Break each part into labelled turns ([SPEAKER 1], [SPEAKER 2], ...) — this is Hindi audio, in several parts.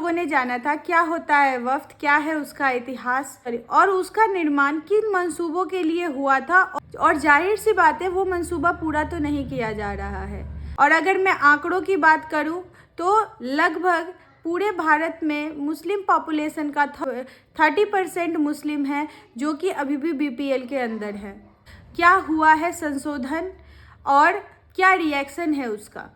[SPEAKER 1] लोगों ने जाना था क्या होता है वफ्त, क्या है उसका इतिहास और उसका निर्माण किन मंसूबों के लिए हुआ था। और जाहिर सी बात है वो मंसूबा पूरा तो नहीं किया जा रहा है। और अगर मैं आंकड़ों की बात करूं तो लगभग पूरे भारत में मुस्लिम पॉपुलेशन का 30% मुस्लिम है जो कि अभी भी बीपीएल के अंदर है। क्या हुआ है संशोधन और क्या रिएक्शन है उसका?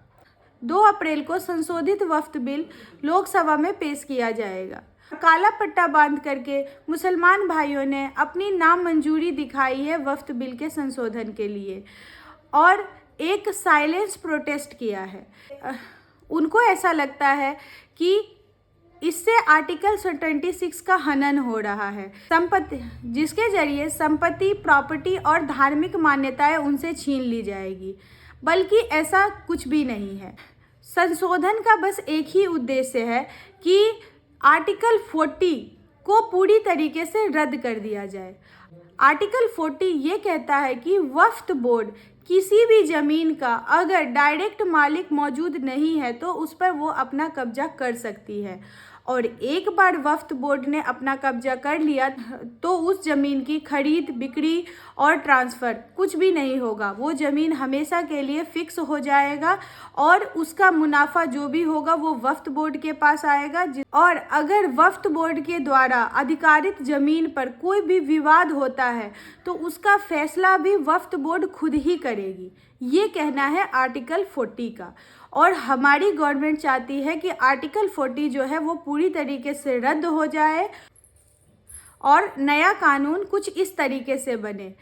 [SPEAKER 1] 2 अप्रैल को संशोधित वक्फ बिल लोकसभा में पेश किया जाएगा। काला पट्टा बांध करके मुसलमान भाइयों ने अपनी नामंजूरी दिखाई है वक्फ बिल के संशोधन के लिए और एक साइलेंस प्रोटेस्ट किया है। उनको ऐसा लगता है कि इससे आर्टिकल 26 का हनन हो रहा है, संपत्ति जिसके जरिए संपत्ति, प्रॉपर्टी और धार्मिक मान्यताएं उनसे छीन ली जाएगी। बल्कि ऐसा कुछ भी नहीं है। संशोधन का बस एक ही उद्देश्य है कि आर्टिकल 40 को पूरी तरीके से रद्द कर दिया जाए। आर्टिकल 40 ये कहता है कि वक्फ बोर्ड किसी भी ज़मीन का अगर डायरेक्ट मालिक मौजूद नहीं है तो उस पर वो अपना कब्जा कर सकती है। और एक बार वक्फ बोर्ड ने अपना कब्जा कर लिया तो उस ज़मीन की खरीद, बिक्री और ट्रांसफ़र कुछ भी नहीं होगा। वो ज़मीन हमेशा के लिए फिक्स हो जाएगा और उसका मुनाफा जो भी होगा वो वक्फ बोर्ड के पास आएगा। और अगर वक्फ बोर्ड के द्वारा अधिकारित ज़मीन पर कोई भी विवाद होता है तो उसका फैसला भी वक्फ बोर्ड खुद ही करेगी। ये कहना है आर्टिकल 40 का। और हमारी गवर्नमेंट चाहती है कि आर्टिकल 40 जो है वो पूरी तरीके से रद्द हो जाए और नया कानून कुछ इस तरीके से बने,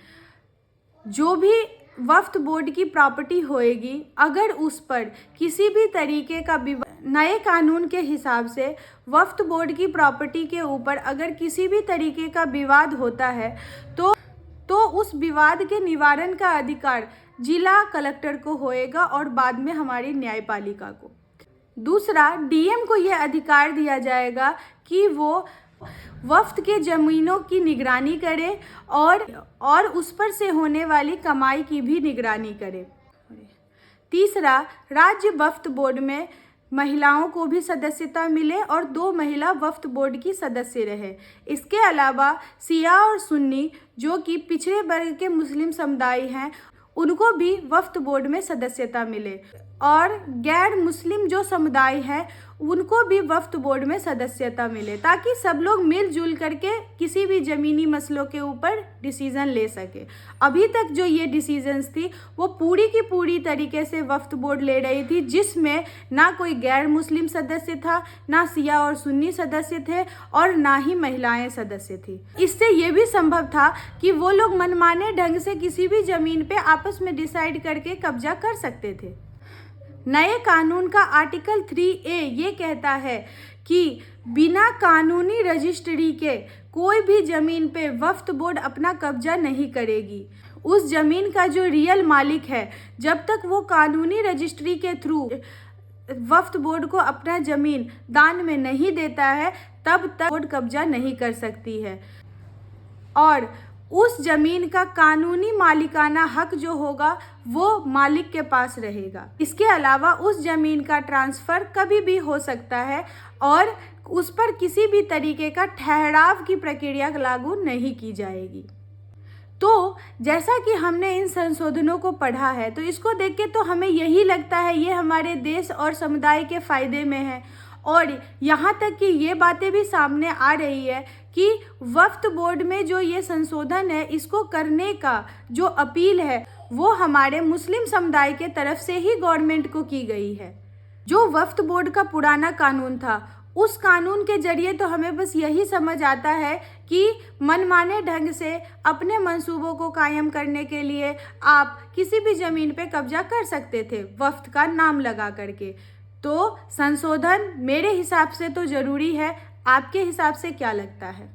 [SPEAKER 1] जो भी वक्फ बोर्ड की प्रॉपर्टी होएगी अगर उस पर किसी भी तरीके का नए कानून के हिसाब से वक्फ बोर्ड की प्रॉपर्टी के ऊपर अगर किसी भी तरीके का विवाद होता है तो उस विवाद के निवारण का अधिकार जिला कलेक्टर को होएगा और बाद में हमारी न्यायपालिका को। दूसरा, डीएम को यह अधिकार दिया जाएगा कि वो वक्फ के ज़मीनों की निगरानी करे और उस पर से होने वाली कमाई की भी निगरानी करे। तीसरा, राज्य वक्फ बोर्ड में महिलाओं को भी सदस्यता मिले और 2 महिला वक्फ बोर्ड की सदस्य रहे। इसके अलावा शिया और सुन्नी जो कि पिछड़े वर्ग के मुस्लिम समुदाय हैं उनको भी वक्फ बोर्ड में सदस्यता मिले और गैर मुस्लिम जो समुदाय हैं उनको भी वक्फ बोर्ड में सदस्यता मिले, ताकि सब लोग मिलजुल करके किसी भी ज़मीनी मसलों के ऊपर डिसीज़न ले सके। अभी तक जो ये डिसीजंस थी वो पूरी की पूरी तरीके से वक्फ बोर्ड ले रही थी, जिसमें ना कोई गैर मुस्लिम सदस्य था, ना शिया और सुन्नी सदस्य थे और ना ही महिलाएं सदस्य थी। इससे ये भी संभव था कि वो लोग मनमाने ढंग से किसी भी ज़मीन पे आपस में डिसाइड करके कब्जा कर सकते थे। नए कानून का आर्टिकल 3A ये कहता है कि बिना कानूनी रजिस्ट्री के कोई भी ज़मीन पे वक्फ बोर्ड अपना कब्जा नहीं करेगी। उस ज़मीन का जो रियल मालिक है जब तक वो कानूनी रजिस्ट्री के थ्रू वक्फ बोर्ड को अपना ज़मीन दान में नहीं देता है तब तक बोर्ड कब्जा नहीं कर सकती है और उस ज़मीन का कानूनी मालिकाना हक जो होगा वो मालिक के पास रहेगा। इसके अलावा उस ज़मीन का ट्रांसफ़र कभी भी हो सकता है और उस पर किसी भी तरीके का ठहराव की प्रक्रिया लागू नहीं की जाएगी। तो जैसा कि हमने इन संशोधनों को पढ़ा है तो इसको देख के तो हमें यही लगता है ये हमारे देश और समुदाय के फ़ायदे में है। और यहाँ तक कि ये बातें भी सामने आ रही है कि वक्फ बोर्ड में जो ये संशोधन है इसको करने का जो अपील है वो हमारे मुस्लिम समुदाय के तरफ से ही गवर्नमेंट को की गई है। जो वक्फ बोर्ड का पुराना कानून था उस कानून के जरिए तो हमें बस यही समझ आता है कि मनमाने ढंग से अपने मंसूबों को कायम करने के लिए आप किसी भी ज़मीन पे कब्जा कर सकते थे वक्फ का नाम लगा करके। तो संशोधन मेरे हिसाब से तो ज़रूरी है। आपके हिसाब से क्या लगता है?